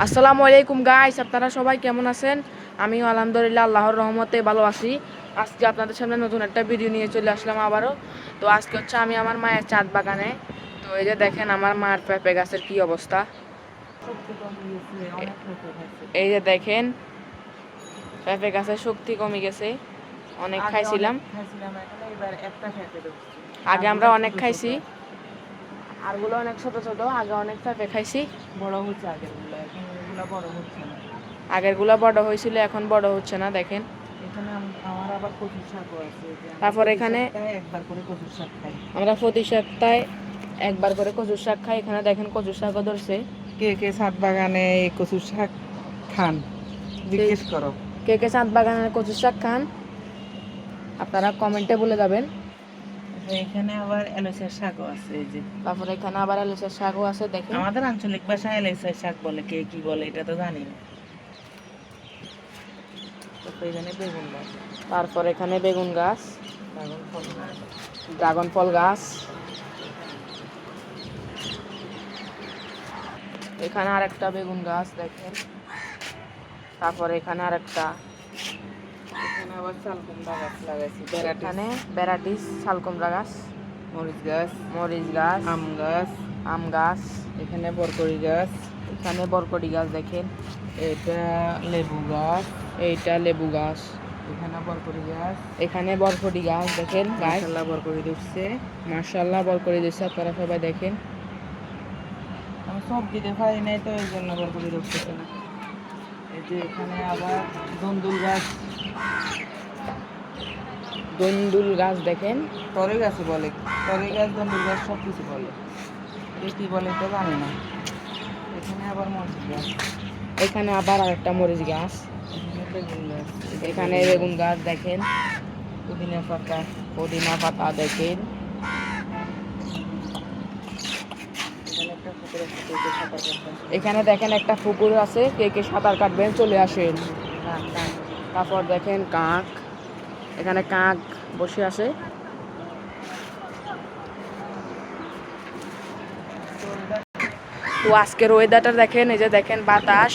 আসসালামু আলাইকুম গাইস, আপনারা সবাই কেমন আছেন? আমিও আলহামদুলিল্লাহ আল্লাহর রহমতে ভালো আছি। আজকে আপনাদের সামনে নতুন একটা ভিডিও নিয়ে চলে আসলাম আবারও। তো আজকে হচ্ছে আমি আমার মায়ের চাঁদ বাগানে। তো এই যে দেখেন আমার মায়ের পেঁপে গাছের কি অবস্থা। এই যে দেখেন পেঁপে গাছের শক্তি কমে গেছে, অনেক খাইছিলাম। আগে আমরা অনেক খাইছি, আরগুলো অনেক ছোট ছোট। আগে অনেক পেঁপে খাইছি, বড় হচ্ছে আগেরগুলো, এখন এগুলো বড় হচ্ছে না। আগেরগুলো বড় হয়েছিল, এখন বড় হচ্ছে না। দেখেন এখানে আমার আবার কচুর শাকও আছে। তারপর এখানে একবার করে কচুর শাক খাই। আমরা প্রতি সপ্তাহে একবার করে কচুর শাক খাই। এখানে দেখেন কচুর শাকও ধরছে। কে কে ছাদ বাগানে এই কচুর শাক খান জিজ্ঞেস করো। কে কে ছাদ বাগানের কচুর শাক খান আপনারা কমেন্টে বলে যাবেন। এখানে আবার এলাচের শাকও আছে। এই যে তারপরে এখানে আবার এলাচের শাকও আছে। দেখেন আমাদের আঞ্চলিক ভাষায় এলাচের শাক বলে, কে কি বলে এটা তো জানি না। এখানে বেগুন গাছ, তারপর এখানে বেগুন গাছ, ড্রাগন ড্রাগন ফল গাছ, ফল গাছ। এখানে আরেকটা বেগুন গাছ দেখেন। তারপরে এখানে আরেকটা, এখানে আবার শালকুমড়া গাছ লাগাইছি। এখানে ভ্যারাইটিস শালকুমড়া গাছ, মরিচ গাছ, মরিচ গাছ, আম গাছ, আম গাছ। এখানে বরকড়ি গাছ, এখানে বরকটি গাছ দেখেন। এটা লেবু গাছ, এইটা লেবু গাছ। এখানে বরকড়ি গাছ, এখানে বরকটি গাছ দেখেন। মাশাআল্লাহ বরকড়ি ধরছে। মাশাআল্লাহ বরকটি দিচ্ছে, আপনারা সবাই দেখেন। আমি সব দিতে পারি নাই তো এই জন্য বরকড়ি ধরতেছে না। এই যে এখানে আবার দন্দুল গাছ, দন্দুল গাছ দেখেন। তরে গাছ বলে, তরে গাছ, দন্দুল গাছ সব কিছু বলে, কি বলে তো জানি না। এখানে আবার মরিচ গাছ, এখানে আবার আরেকটা মরিচ গাছ। এখানে বেগুন গাছ, এখানে বেগুন গাছ দেখেন। পুদিনা পাতা, পুদিনা পাতা দেখেন। এখানে দেখেন একটা পুকুর আছে, কে কে সাঁতার কাটবেন চলে আসেন। তারপর দেখেন কাক, এখানে কাক বসে আছে। তো আজকের ওয়েদারটা দেখেন, এই যে দেখেন বাতাস,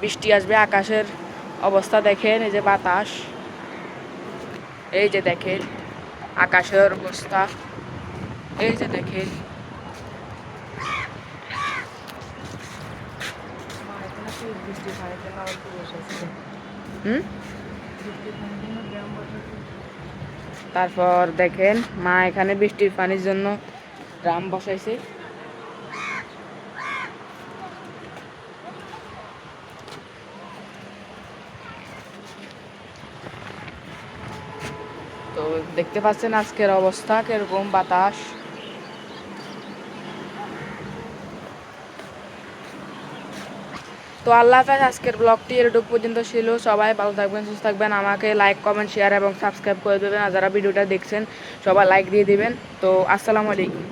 বৃষ্টি আসবে, আকাশের অবস্থা দেখেন। এই যে বাতাস, এই যে দেখেন আকাশের অবস্থা, এই যে দেখেন। তারপর দেখেন মা এখানে বৃষ্টির পানির জন্য ড্রাম বসাইছে। তো দেখতে পাচ্ছেন আজকের অবস্থা কিরকম, বাতাস। তো আল্লাহ হাফেজ। আজকের ব্লগটি এটুকু পর্যন্ত ছিল। সবাই ভালো থাকবেন, সুস্থ থাকবেন। আমাকে লাইক, কমেন্ট, শেয়ার এবং সাবস্ক্রাইব করে দেবেন। আর যারা ভিডিওটা দেখছেন সবাই লাইক দিয়ে দিবেন। তো আসসালামু আলাইকুম।